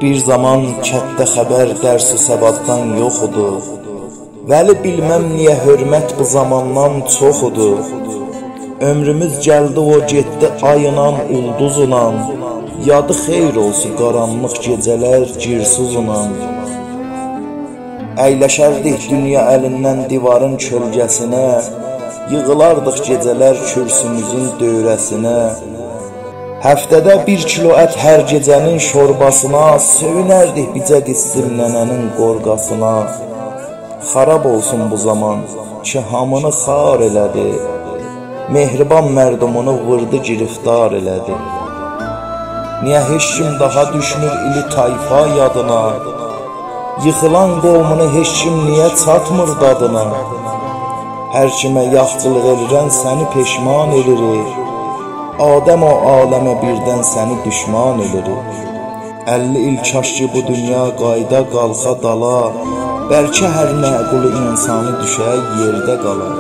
Bir zaman kətdə xəbər dərsi səbaddan yoxudur. Vəli bilməm niyə hörmət bu zamandan çoxudur. Ömrümüz gəldi o getdi ayınan ulduzunan. Yadı xeyr olsun qaranlıq gecələr girsuzunan. Əyləşərdik dünya əlindən divarın kölgəsinə. Yığılardıq gecələr kürsümüzün dövrəsinə. Həftədə 1 kilo ət hər gecənin şorbasına. Söyünərdik bizə qissim nənənin qorqasına. Xarab olsun bu zaman ki hamını xar elədi. Mehriban mərdumunu vurdu giriftar elədi. Niyə heç kim daha düşmür ili tayfa yadına? Yıxılan qovmunu heç kim niyə çatmır dadına? Hər kimə yaxçılıq edirən səni peşman edirik. Adəm o aləmə birdən səni düşman edirik. 50 il kaş ki bu dünya qayda qalxa dala. Bəlkə hər məqulu insanı düşək yerdə qalar.